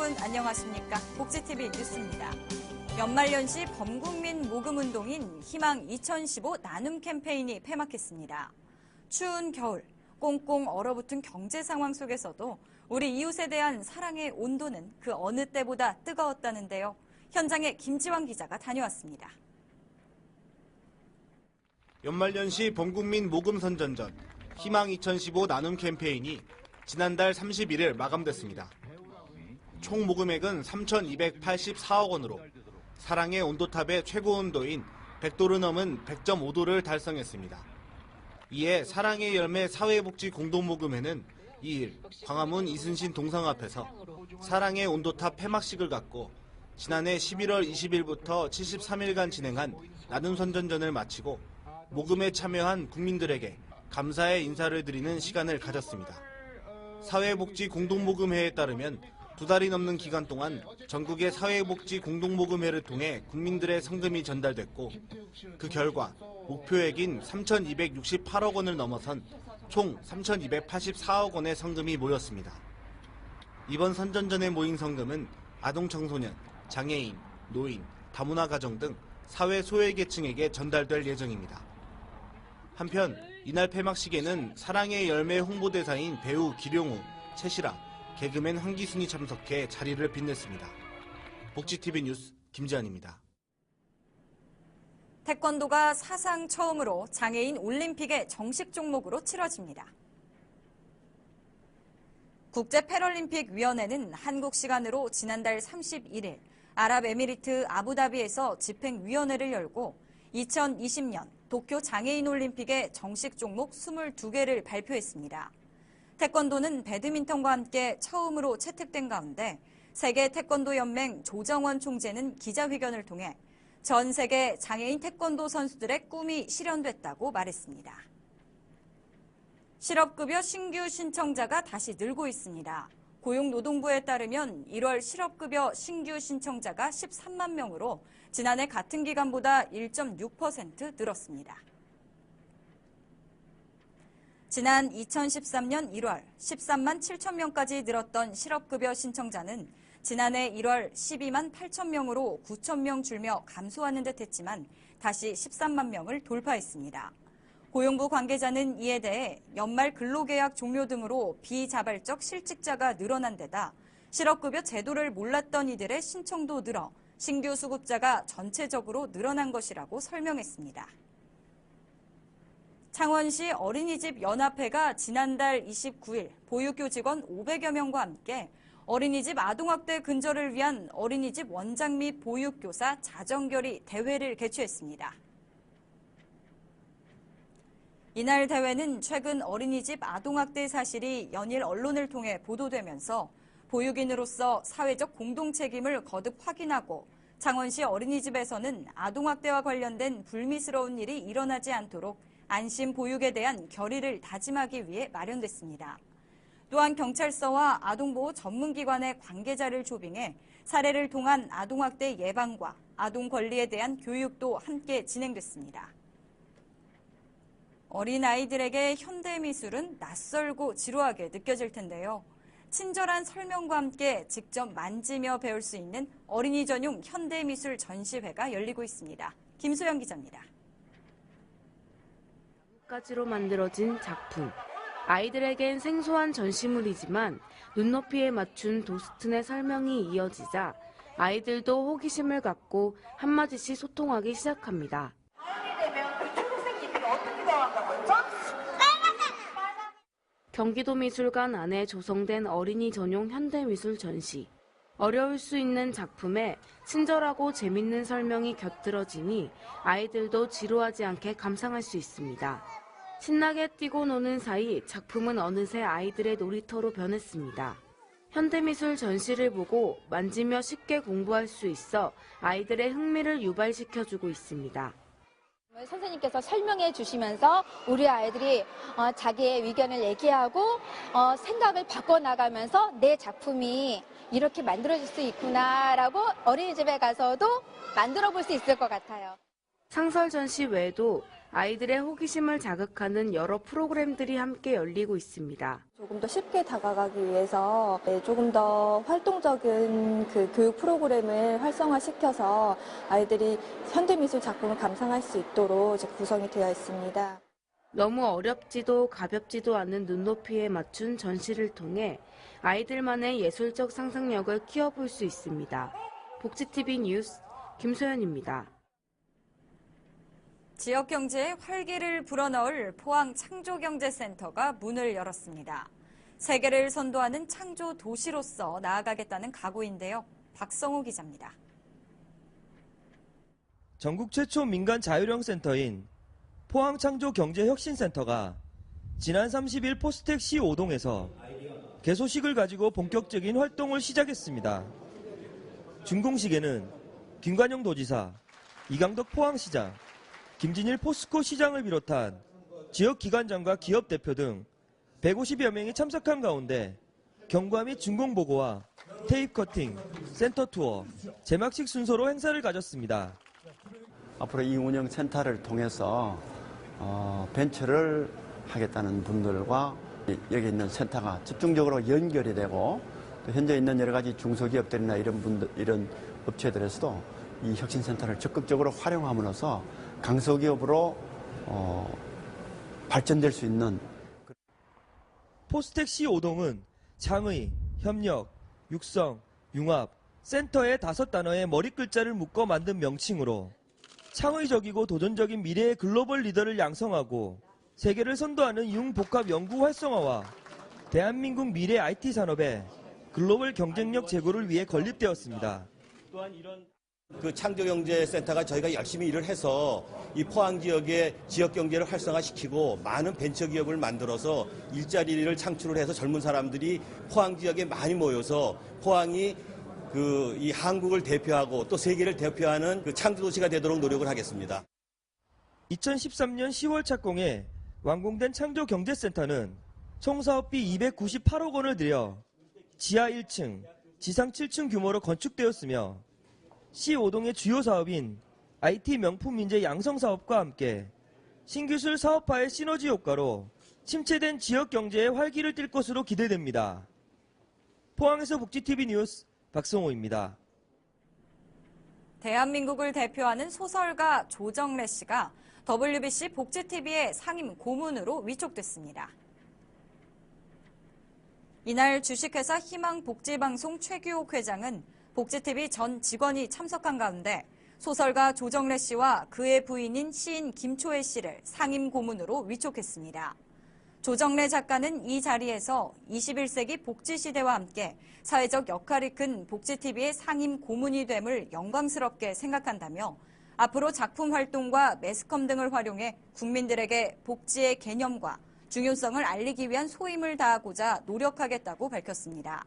여러분 안녕하십니까? 복지TV 뉴스입니다. 연말연시 범국민 모금운동인 희망 2015 나눔 캠페인이 폐막했습니다. 추운 겨울, 꽁꽁 얼어붙은 경제 상황 속에서도 우리 이웃에 대한 사랑의 온도는 그 어느 때보다 뜨거웠다는데요. 현장에 김지환 기자가 다녀왔습니다. 연말연시 범국민 모금 선전전 희망 2015 나눔 캠페인이 지난달 31일 마감됐습니다. 총 모금액은 3,284억 원으로 사랑의 온도탑의 최고 온도인 100도를 넘은 100.5도를 달성했습니다. 이에 사랑의 열매 사회복지 공동모금회는 2일 광화문 이순신 동상 앞에서 사랑의 온도탑 폐막식을 갖고 지난해 11월 20일부터 73일간 진행한 나눔 선전전을 마치고 모금에 참여한 국민들에게 감사의 인사를 드리는 시간을 가졌습니다. 사회복지 공동모금회에 따르면 2달이 넘는 기간 동안 전국의 사회복지 공동모금회를 통해 국민들의 성금이 전달됐고 그 결과 목표액인 3,268억 원을 넘어선 총 3,284억 원의 성금이 모였습니다. 이번 선전전에 모인 성금은 아동 청소년, 장애인, 노인, 다문화 가정 등 사회 소외계층에게 전달될 예정입니다. 한편 이날 폐막식에는 사랑의 열매 홍보대사인 배우 기룡우, 최시라, 개그맨 황기순이 참석해 자리를 빛냈습니다. 복지TV 뉴스 김지환입니다. 태권도가 사상 처음으로 장애인 올림픽의 정식 종목으로 치러집니다. 국제패럴림픽위원회는 한국 시간으로 지난달 31일 아랍에미리트 아부다비에서 집행위원회를 열고 2020년 도쿄 장애인 올림픽의 정식 종목 22개를 발표했습니다. 태권도는 배드민턴과 함께 처음으로 채택된 가운데 세계 태권도 연맹 조정원 총재는 기자회견을 통해 전 세계 장애인 태권도 선수들의 꿈이 실현됐다고 말했습니다. 실업급여 신규 신청자가 다시 늘고 있습니다. 고용노동부에 따르면 1월 실업급여 신규 신청자가 13만 명으로 지난해 같은 기간보다 1.6% 늘었습니다. 지난 2013년 1월 13만 7천 명까지 늘었던 실업급여 신청자는 지난해 1월 12만 8천 명으로 9천 명 줄며 감소하는 듯 했지만 다시 13만 명을 돌파했습니다. 고용부 관계자는 이에 대해 연말 근로계약 종료 등으로 비자발적 실직자가 늘어난 데다 실업급여 제도를 몰랐던 이들의 신청도 늘어 신규 수급자가 전체적으로 늘어난 것이라고 설명했습니다. 창원시 어린이집 연합회가 지난달 29일 보육교 직원 500여 명과 함께 어린이집 아동학대 근절을 위한 어린이집 원장 및 보육교사 자정결의 대회를 개최했습니다. 이날 대회는 최근 어린이집 아동학대 사실이 연일 언론을 통해 보도되면서 보육인으로서 사회적 공동책임을 거듭 확인하고 창원시 어린이집에서는 아동학대와 관련된 불미스러운 일이 일어나지 않도록 안심 보육에 대한 결의를 다짐하기 위해 마련됐습니다. 또한 경찰서와 아동보호 전문기관의 관계자를 초빙해 사례를 통한 아동학대 예방과 아동 권리에 대한 교육도 함께 진행됐습니다. 어린아이들에게 현대미술은 낯설고 지루하게 느껴질 텐데요. 친절한 설명과 함께 직접 만지며 배울 수 있는 어린이 전용 현대미술 전시회가 열리고 있습니다. 김소영 기자입니다. 가지로 만들어진 작품. 아이들에겐 생소한 전시물이지만 눈높이에 맞춘 도스튼의 설명이 이어지자 아이들도 호기심을 갖고 한마디씩 소통하기 시작합니다. 경기도미술관 안에 조성된 어린이 전용 현대미술 전시. 어려울 수 있는 작품에 친절하고 재밌는 설명이 곁들어지니 아이들도 지루하지 않게 감상할 수 있습니다. 신나게 뛰고 노는 사이 작품은 어느새 아이들의 놀이터로 변했습니다. 현대미술 전시를 보고 만지며 쉽게 공부할 수 있어 아이들의 흥미를 유발시켜주고 있습니다. 선생님께서 설명해 주시면서 우리 아이들이 자기의 의견을 얘기하고 생각을 바꿔나가면서 내 작품이 이렇게 만들어질 수 있구나라고 어린이집에 가서도 만들어 볼 수 있을 것 같아요. 상설 전시 외에도 아이들의 호기심을 자극하는 여러 프로그램들이 함께 열리고 있습니다. 조금 더 쉽게 다가가기 위해서 조금 더 활동적인 그 교육 프로그램을 활성화시켜서 아이들이 현대미술 작품을 감상할 수 있도록 이제 구성이 되어 있습니다. 너무 어렵지도 가볍지도 않은 눈높이에 맞춘 전시를 통해 아이들만의 예술적 상상력을 키워볼 수 있습니다. 복지TV 뉴스 김소연입니다. 지역 경제에 활기를 불어넣을 포항 창조경제센터가 문을 열었습니다. 세계를 선도하는 창조 도시로서 나아가겠다는 각오인데요. 박성호 기자입니다. 전국 최초 민간 자율형 센터인 포항 창조경제혁신센터가 지난 30일 포스텍 C5동에서 개소식을 가지고 본격적인 활동을 시작했습니다. 준공식에는 김관영 도지사, 이강덕 포항시장, 김진일 포스코 시장을 비롯한 지역 기관장과 기업 대표 등 150여 명이 참석한 가운데 경과 및 준공 보고와 테이프 커팅, 센터 투어, 제막식 순서로 행사를 가졌습니다. 앞으로 이 운영 센터를 통해서 벤처를 하겠다는 분들과 여기 있는 센터가 집중적으로 연결이 되고 또 현재 있는 여러 가지 중소기업들이나 이런 업체들에서도 이 혁신센터를 적극적으로 활용함으로써 강소기업으로 발전될 수 있는 포스텍 C5동은 창의, 협력, 육성, 융합, 센터의 5단어의 머릿글자를 묶어 만든 명칭으로 창의적이고 도전적인 미래의 글로벌 리더를 양성하고 세계를 선도하는 융복합 연구 활성화와 대한민국 미래 IT 산업의 글로벌 경쟁력 제고를 위해 건립되었습니다. 또한 이런 창조경제센터가 저희가 열심히 일을 해서 이 포항 지역의 지역 경제를 활성화시키고 많은 벤처기업을 만들어서 일자리를 창출을 해서 젊은 사람들이 포항 지역에 많이 모여서 포항이 이 한국을 대표하고 또 세계를 대표하는 창조도시가 되도록 노력을 하겠습니다. 2013년 10월 착공해 완공된 창조경제센터는 총 사업비 298억 원을 들여 지하 1층, 지상 7층 규모로 건축되었으며 C5동의 주요 사업인 IT 명품 인재 양성 사업과 함께 신기술 사업화의 시너지 효과로 침체된 지역 경제에 활기를 띨 것으로 기대됩니다. 포항에서 복지TV 뉴스 박성호입니다. 대한민국을 대표하는 소설가 조정래 씨가 WBC 복지TV의 상임 고문으로 위촉됐습니다. 이날 주식회사 희망복지방송 최규옥 회장은 복지TV 전 직원이 참석한 가운데 소설가 조정래 씨와 그의 부인인 시인 김초혜 씨를 상임 고문으로 위촉했습니다. 조정래 작가는 이 자리에서 21세기 복지시대와 함께 사회적 역할이 큰 복지TV의 상임 고문이 됨을 영광스럽게 생각한다며 앞으로 작품 활동과 매스컴 등을 활용해 국민들에게 복지의 개념과 중요성을 알리기 위한 소임을 다하고자 노력하겠다고 밝혔습니다.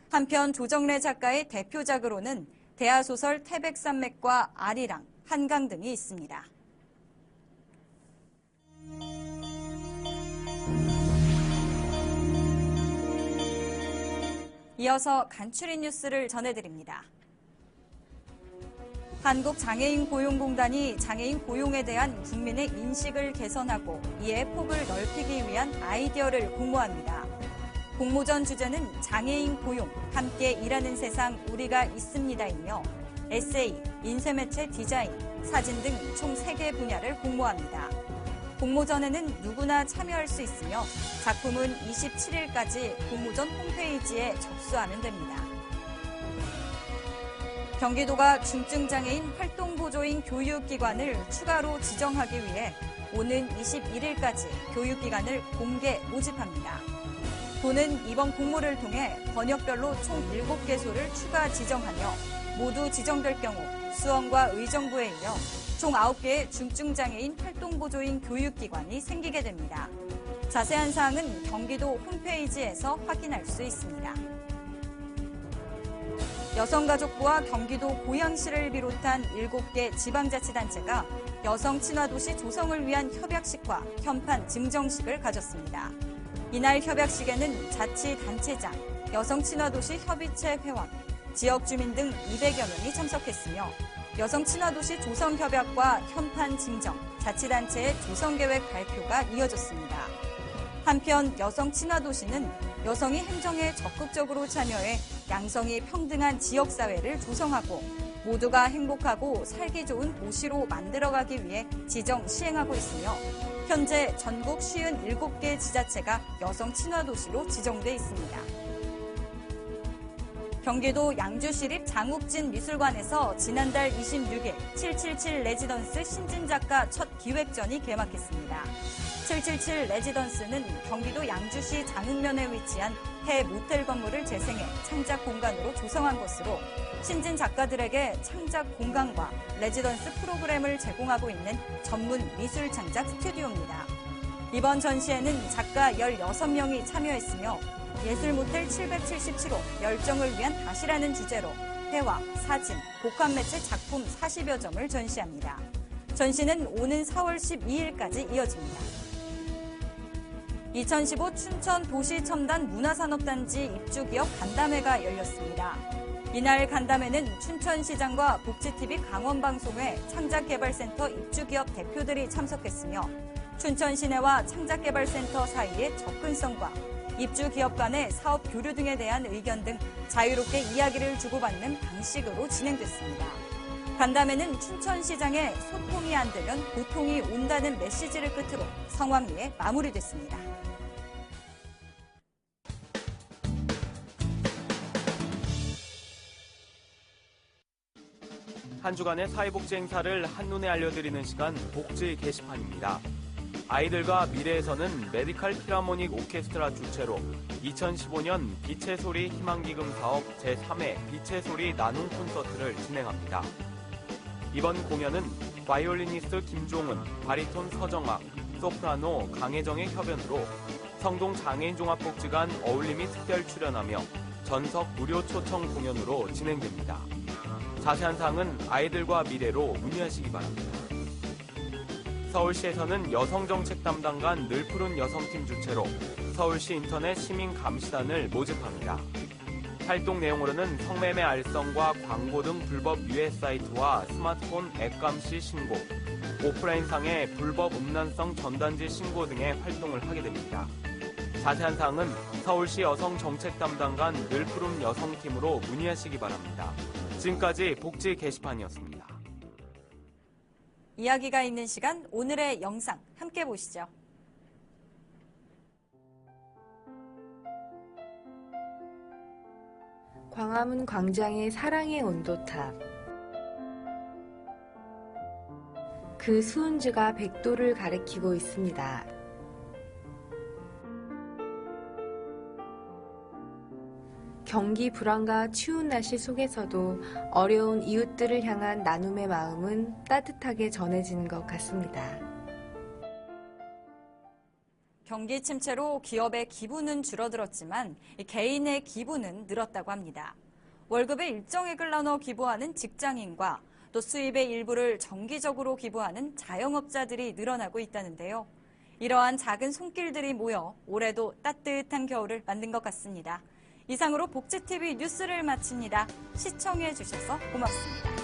한편 조정래 작가의 대표작으로는 대하소설 태백산맥과 아리랑, 한강 등이 있습니다. 이어서 간추린 뉴스를 전해드립니다. 한국장애인고용공단이 장애인 고용에 대한 국민의 인식을 개선하고 이에 폭을 넓히기 위한 아이디어를 공모합니다. 공모전 주제는 장애인 고용, 함께 일하는 세상 우리가 있습니다이며 에세이, 인쇄매체 디자인, 사진 등 총 3개 분야를 공모합니다. 공모전에는 누구나 참여할 수 있으며 작품은 27일까지 공모전 홈페이지에 접수하면 됩니다. 경기도가 중증장애인 활동보조인 교육기관을 추가로 지정하기 위해 오는 21일까지 교육기관을 공개 모집합니다. 도는 이번 공모를 통해 번역별로 총 7개소를 추가 지정하며 모두 지정될 경우 수원과 의정부에 이어 총 9개의 중증장애인 활동보조인 교육기관이 생기게 됩니다. 자세한 사항은 경기도 홈페이지에서 확인할 수 있습니다. 여성가족부와 경기도 고양시를 비롯한 7개 지방자치단체가 여성 친화도시 조성을 위한 협약식과 현판 증정식을 가졌습니다. 이날 협약식에는 자치단체장, 여성 친화도시 협의체 회원, 지역 주민 등 200여 명이 참석했으며 여성 친화도시 조성 협약과 현판 증정, 자치단체의 조성계획 발표가 이어졌습니다. 한편 여성 친화도시는 여성이 행정에 적극적으로 참여해 양성이 평등한 지역사회를 조성하고 모두가 행복하고 살기 좋은 도시로 만들어가기 위해 지정 시행하고 있으며 현재 전국 57개 지자체가 여성 친화도시로 지정돼 있습니다. 경기도 양주시립 장욱진 미술관에서 지난달 26일 777 레지던스 신진작가 첫 기획전이 개막했습니다. 777 레지던스는 경기도 양주시 장흥면에 위치한 해 모텔 건물을 재생해 창작 공간으로 조성한 것으로 신진 작가들에게 창작 공간과 레지던스 프로그램을 제공하고 있는 전문 미술 창작 스튜디오입니다. 이번 전시회는 작가 16명이 참여했으며 예술 모텔 777호 열정을 위한 다시라는 주제로 회화, 사진, 복합 매체 작품 40여 점을 전시합니다. 전시는 오는 4월 12일까지 이어집니다. 2015 춘천 도시첨단 문화산업단지 입주기업 간담회가 열렸습니다. 이날 간담회는 춘천시장과 복지TV 강원방송회 창작개발센터 입주기업 대표들이 참석했으며 춘천시내와 창작개발센터 사이의 접근성과 입주기업 간의 사업 교류 등에 대한 의견 등 자유롭게 이야기를 주고받는 방식으로 진행됐습니다. 간담회는 춘천시장의 소통이 안 되면 고통이 온다는 메시지를 끝으로 성황리에 마무리됐습니다. 한 주간의 사회복지 행사를 한눈에 알려드리는 시간 복지 게시판입니다. 아이들과 미래에서는 메디칼 필하모닉 오케스트라 주최로 2015년 빛의 소리 희망기금 사업 제3회 빛의 소리 나눔 콘서트를 진행합니다. 이번 공연은 바이올리니스트 김종은, 바리톤 서정아, 소프라노 강혜정의 협연으로 성동장애인종합복지관 어울림이 특별 출연하며 전석 무료 초청 공연으로 진행됩니다. 자세한 사항은 아이들과 미래로 문의하시기 바랍니다. 서울시에서는 여성정책 담당관 늘푸른 여성팀 주최로 서울시 인터넷 시민감시단을 모집합니다. 활동 내용으로는 성매매 알선과 광고 등 불법 유해 사이트와 스마트폰 앱 감시 신고, 오프라인상의 불법 음란성 전단지 신고 등의 활동을 하게 됩니다. 자세한 사항은 서울시 여성정책 담당관 늘푸른 여성팀으로 문의하시기 바랍니다. 지금까지 복지 게시판이었습니다. 이야기가 있는 시간 오늘의 영상 함께 보시죠. 광화문 광장의 사랑의 온도탑. 그 수은주가 100도를 가리키고 있습니다. 경기 불황과 추운 날씨 속에서도 어려운 이웃들을 향한 나눔의 마음은 따뜻하게 전해지는 것 같습니다. 경기 침체로 기업의 기부는 줄어들었지만 개인의 기부는 늘었다고 합니다. 월급의 일정액을 나눠 기부하는 직장인과 또 수입의 일부를 정기적으로 기부하는 자영업자들이 늘어나고 있다는데요. 이러한 작은 손길들이 모여 올해도 따뜻한 겨울을 만든 것 같습니다. 이상으로 복지TV 뉴스를 마칩니다. 시청해 주셔서 고맙습니다.